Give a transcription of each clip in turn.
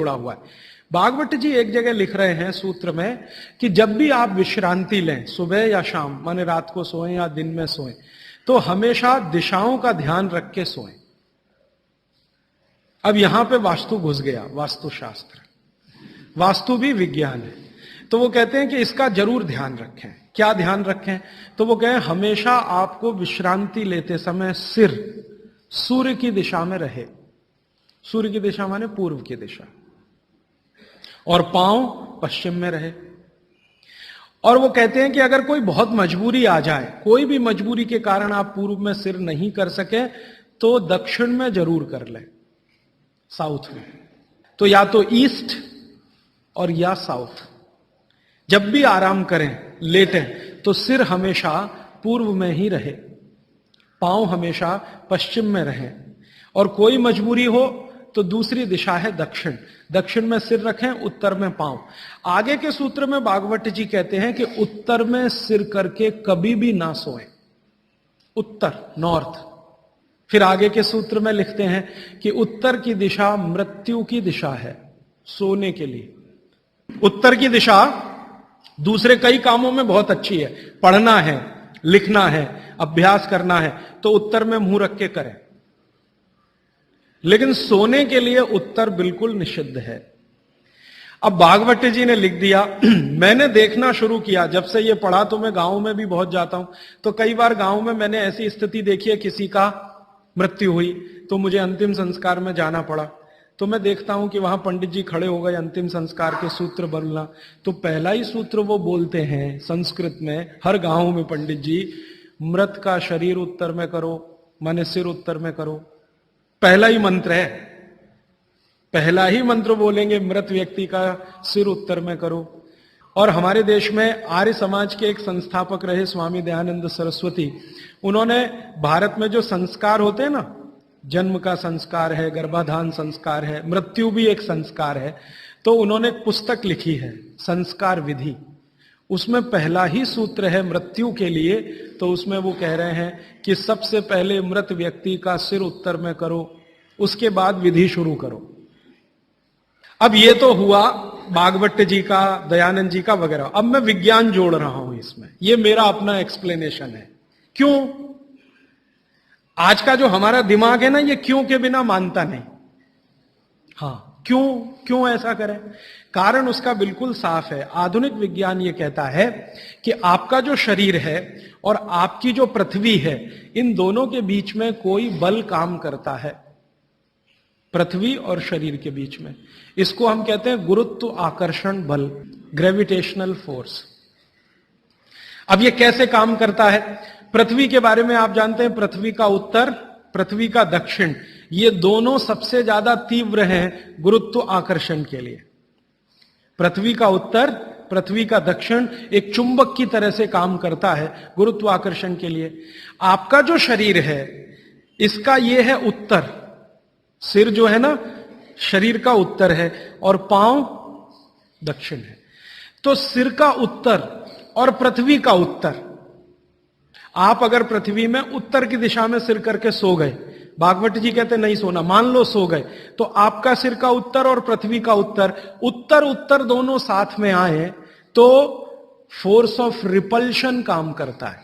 जुड़ा हुआ है। भागवत जी एक जगह लिख रहे हैं सूत्र में कि जब भी आप विश्रांति लें, सुबह या शाम, माने रात को सोएं या दिन में सोएं, तो हमेशा दिशाओं का ध्यान रख के सोएं। अब यहां पे वास्तु घुस गया, वास्तुशास्त्र, वास्तु भी विज्ञान है। तो वो कहते हैं कि इसका जरूर ध्यान रखें। क्या ध्यान रखें? तो वो कहें हमेशा आपको विश्रांति लेते समय सिर सूर्य की दिशा में रहे। सूर्य की दिशा माने पूर्व की दिशा, और पांव पश्चिम में रहे। और वो कहते हैं कि अगर कोई बहुत मजबूरी आ जाए, कोई भी मजबूरी के कारण आप पूर्व में सिर नहीं कर सके, तो दक्षिण में जरूर कर लें, साउथ में। तो या तो ईस्ट और या साउथ। जब भी आराम करें, लेटें, तो सिर हमेशा पूर्व में ही रहे, पांव हमेशा पश्चिम में रहे। और कोई मजबूरी हो तो दूसरी दिशा है दक्षिण, दक्षिण में सिर रखें, उत्तर में पांव। आगे के सूत्र में भागवत जी कहते हैं कि उत्तर में सिर करके कभी भी ना सोएं, उत्तर, नॉर्थ। फिर आगे के सूत्र में लिखते हैं कि उत्तर की दिशा मृत्यु की दिशा है, सोने के लिए। उत्तर की दिशा दूसरे कई कामों में बहुत अच्छी है, पढ़ना है, लिखना है, अभ्यास करना है, तो उत्तर में मुंह रख के करें। लेकिन सोने के लिए उत्तर बिल्कुल निषिद्ध है। अब भागवत जी ने लिख दिया, मैंने देखना शुरू किया, जब से ये पढ़ा तो मैं गांव में भी बहुत जाता हूं, तो कई बार गांव में मैंने ऐसी स्थिति देखी है, किसी का मृत्यु हुई तो मुझे अंतिम संस्कार में जाना पड़ा। तो मैं देखता हूं कि वहां पंडित जी खड़े हो गए अंतिम संस्कार के सूत्र बोलना। तो पहला ही सूत्र वो बोलते हैं संस्कृत में, हर गांव में पंडित जी, मृत का शरीर उत्तर में करो, माने सिर उत्तर में करो। पहला ही मंत्र है, पहला ही मंत्र बोलेंगे, मृत व्यक्ति का सिर उत्तर में करो। और हमारे देश में आर्य समाज के एक संस्थापक रहे स्वामी दयानंद सरस्वती, उन्होंने भारत में जो संस्कार होते हैं ना, जन्म का संस्कार है, गर्भाधान संस्कार है, मृत्यु भी एक संस्कार है, तो उन्होंने एक पुस्तक लिखी है संस्कार विधि। उसमें पहला ही सूत्र है मृत्यु के लिए। तो उसमें वो कह रहे हैं कि सबसे पहले मृत व्यक्ति का सिर उत्तर में करो, उसके बाद विधि शुरू करो। अब ये तो हुआ भागवत जी का, दयानंद जी का वगैरह। अब मैं विज्ञान जोड़ रहा हूं इसमें, ये मेरा अपना एक्सप्लेनेशन है। क्यों? आज का जो हमारा दिमाग है ना, ये क्यों के बिना मानता नहीं। हाँ, क्यों ऐसा करें? कारण उसका बिल्कुल साफ है। आधुनिक विज्ञान ये कहता है कि आपका जो शरीर है और आपकी जो पृथ्वी है, इन दोनों के बीच में कोई बल काम करता है, पृथ्वी और शरीर के बीच में। इसको हम कहते हैं गुरुत्व आकर्षण बल, ग्रेविटेशनल फोर्स। अब ये कैसे काम करता है? पृथ्वी के बारे में आप जानते हैं, पृथ्वी का उत्तर, पृथ्वी का दक्षिण, ये दोनों सबसे ज्यादा तीव्र हैं गुरुत्व आकर्षण के लिए। पृथ्वी का उत्तर, पृथ्वी का दक्षिण एक चुंबक की तरह से काम करता है गुरुत्वाकर्षण के लिए। आपका जो शरीर है, इसका ये है उत्तर, सिर जो है ना शरीर का उत्तर है और पांव दक्षिण है। तो सिर का उत्तर और पृथ्वी का उत्तर, आप अगर पृथ्वी में उत्तर की दिशा में सिर करके सो गए, भागवत जी कहते नहीं सोना, मान लो सो गए, तो आपका सिर का उत्तर और पृथ्वी का उत्तर, उत्तर उत्तर दोनों साथ में आए तो फोर्स ऑफ रिपल्शन काम करता है।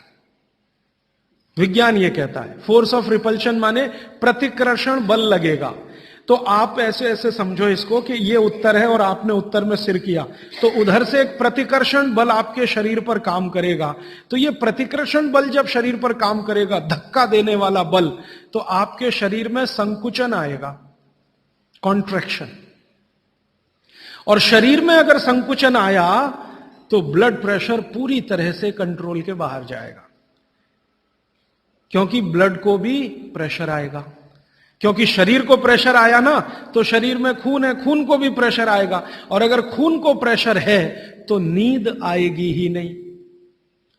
विज्ञान ये कहता है फोर्स ऑफ रिपल्शन माने प्रतिकर्षण बल लगेगा। तो आप ऐसे ऐसे समझो इसको कि ये उत्तर है और आपने उत्तर में सिर किया, तो उधर से एक प्रतिकर्षण बल आपके शरीर पर काम करेगा। तो ये प्रतिकर्षण बल जब शरीर पर काम करेगा, धक्का देने वाला बल, तो आपके शरीर में संकुचन आएगा, कॉन्ट्रैक्शन। और शरीर में अगर संकुचन आया तो ब्लड प्रेशर पूरी तरह से कंट्रोल के बाहर जाएगा, क्योंकि ब्लड को भी प्रेशर आएगा। क्योंकि शरीर को प्रेशर आया ना, तो शरीर में खून है, खून को भी प्रेशर आएगा। और अगर खून को प्रेशर है तो नींद आएगी ही नहीं,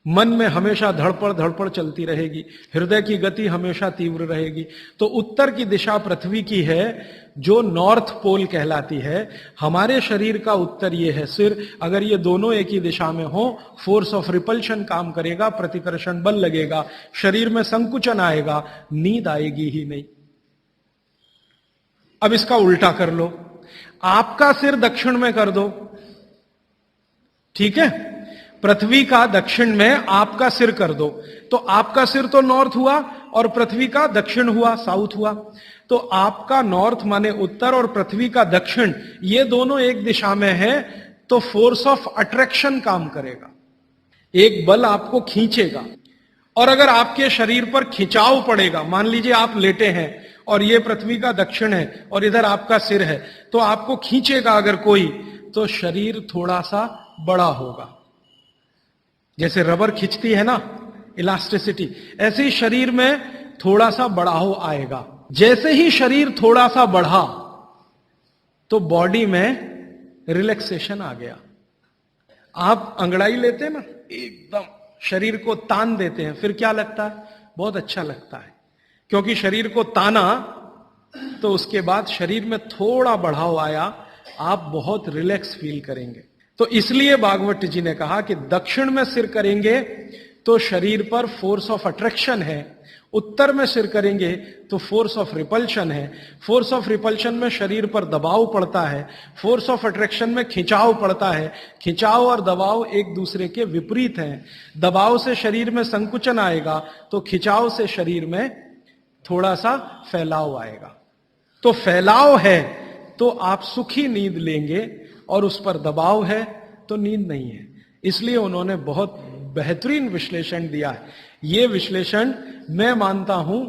मन में हमेशा धड़पड़ चलती रहेगी, हृदय की गति हमेशा तीव्र रहेगी। तो उत्तर की दिशा पृथ्वी की है, जो नॉर्थ पोल कहलाती है। हमारे शरीर का उत्तर ये है सिर। अगर ये दोनों एक ही दिशा में हो, फोर्स ऑफ रिपल्शन काम करेगा, प्रतिकर्षण बल लगेगा, शरीर में संकुचन आएगा, नींद आएगी ही नहीं। अब इसका उल्टा कर लो। आपका सिर दक्षिण में कर दो, ठीक है, पृथ्वी का दक्षिण में आपका सिर कर दो, तो आपका सिर तो नॉर्थ हुआ और पृथ्वी का दक्षिण हुआ, साउथ हुआ। तो आपका नॉर्थ माने उत्तर और पृथ्वी का दक्षिण, ये दोनों एक दिशा में है, तो फोर्स ऑफ अट्रैक्शन काम करेगा, एक बल आपको खींचेगा। और अगर आपके शरीर पर खिंचाव पड़ेगा, मान लीजिए आप लेटे हैं और ये पृथ्वी का दक्षिण है और इधर आपका सिर है, तो आपको खींचेगा अगर कोई, तो शरीर थोड़ा सा बड़ा होगा। जैसे रबर खिंचती है ना, इलास्टिसिटी, ऐसे ही शरीर में थोड़ा सा बढ़ाव आएगा। जैसे ही शरीर थोड़ा सा बढ़ा तो बॉडी में रिलैक्सेशन आ गया। आप अंगड़ाई लेते हैं ना, एकदम शरीर को तान देते हैं, फिर क्या लगता है? बहुत अच्छा लगता है, क्योंकि शरीर को ताना तो उसके बाद शरीर में थोड़ा बढ़ाव आया, आप बहुत रिलैक्स फील करेंगे। तो इसलिए भागवत जी ने कहा कि दक्षिण में सिर करेंगे तो शरीर पर फोर्स ऑफ अट्रैक्शन है, उत्तर में सिर करेंगे तो फोर्स ऑफ रिपल्शन है। फोर्स ऑफ रिपल्शन में शरीर पर दबाव पड़ता है, फोर्स ऑफ अट्रैक्शन में खिंचाव पड़ता है। खिंचाव और दबाव एक दूसरे के विपरीत हैं। दबाव से शरीर में संकुचन आएगा तो खिंचाव से शरीर में थोड़ा सा फैलाव आएगा। तो फैलाव है तो आप सुखी नींद लेंगे और उस पर दबाव है तो नींद नहीं है। इसलिए उन्होंने बहुत बेहतरीन विश्लेषण दिया है। यह विश्लेषण मैं मानता हूं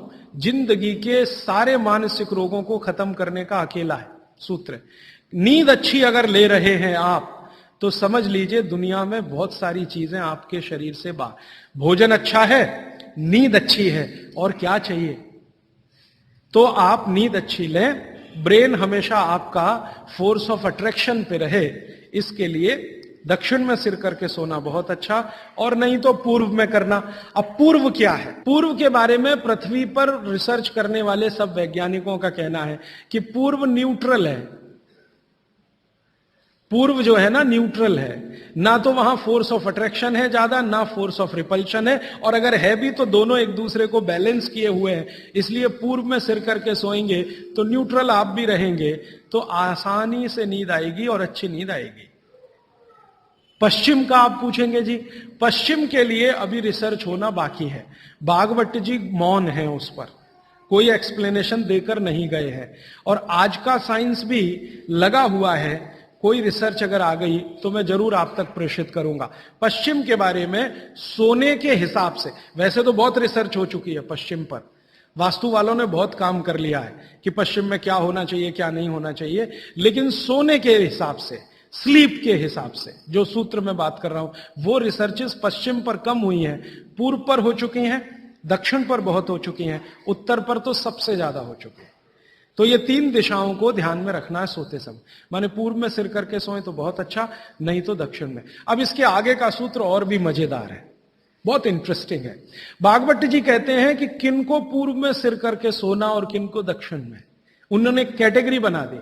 जिंदगी के सारे मानसिक रोगों को खत्म करने का अकेला है सूत्र। नींद अच्छी अगर ले रहे हैं आप तो समझ लीजिए दुनिया में बहुत सारी चीजें आपके शरीर से बाहर। भोजन अच्छा है, नींद अच्छी है, और क्या चाहिए? तो आप नींद अच्छी लें, ब्रेन हमेशा आपका फोर्स ऑफ अट्रैक्शन पे रहे, इसके लिए दक्षिण में सिर करके सोना बहुत अच्छा, और नहीं तो पूर्व में करना। अब पूर्व क्या है? पूर्व के बारे में पृथ्वी पर रिसर्च करने वाले सब वैज्ञानिकों का कहना है कि पूर्व न्यूट्रल है। पूर्व जो है ना न्यूट्रल है, ना तो वहां फोर्स ऑफ अट्रैक्शन है ज्यादा, ना फोर्स ऑफ रिपल्शन है, और अगर है भी तो दोनों एक दूसरे को बैलेंस किए हुए हैं। इसलिए पूर्व में सिर करके सोएंगे तो न्यूट्रल आप भी रहेंगे, तो आसानी से नींद आएगी और अच्छी नींद आएगी। पश्चिम का आप पूछेंगे जी, पश्चिम के लिए अभी रिसर्च होना बाकी है। भागवत जी मौन है, उस पर कोई एक्सप्लेनेशन देकर नहीं गए हैं, और आज का साइंस भी लगा हुआ है। कोई रिसर्च अगर आ गई तो मैं जरूर आप तक प्रेषित करूंगा। पश्चिम के बारे में सोने के हिसाब से, वैसे तो बहुत रिसर्च हो चुकी है पश्चिम पर, वास्तु वालों ने बहुत काम कर लिया है कि पश्चिम में क्या होना चाहिए क्या नहीं होना चाहिए, लेकिन सोने के हिसाब से, स्लीप के हिसाब से जो सूत्र में बात कर रहा हूं, वो रिसर्चेस पश्चिम पर कम हुई हैं, पूर्व पर हो चुकी हैं, दक्षिण पर बहुत हो चुकी हैं, उत्तर पर तो सबसे ज्यादा हो चुकी है। तो ये तीन दिशाओं को ध्यान में रखना है सोते समय। माने पूर्व में सिर करके सोए तो बहुत अच्छा, नहीं तो दक्षिण में। अब इसके आगे का सूत्र और भी मजेदार है, बहुत इंटरेस्टिंग है। भागवत जी कहते हैं कि किनको पूर्व में सिर करके सोना और किनको दक्षिण में। उन्होंने कैटेगरी बना दी।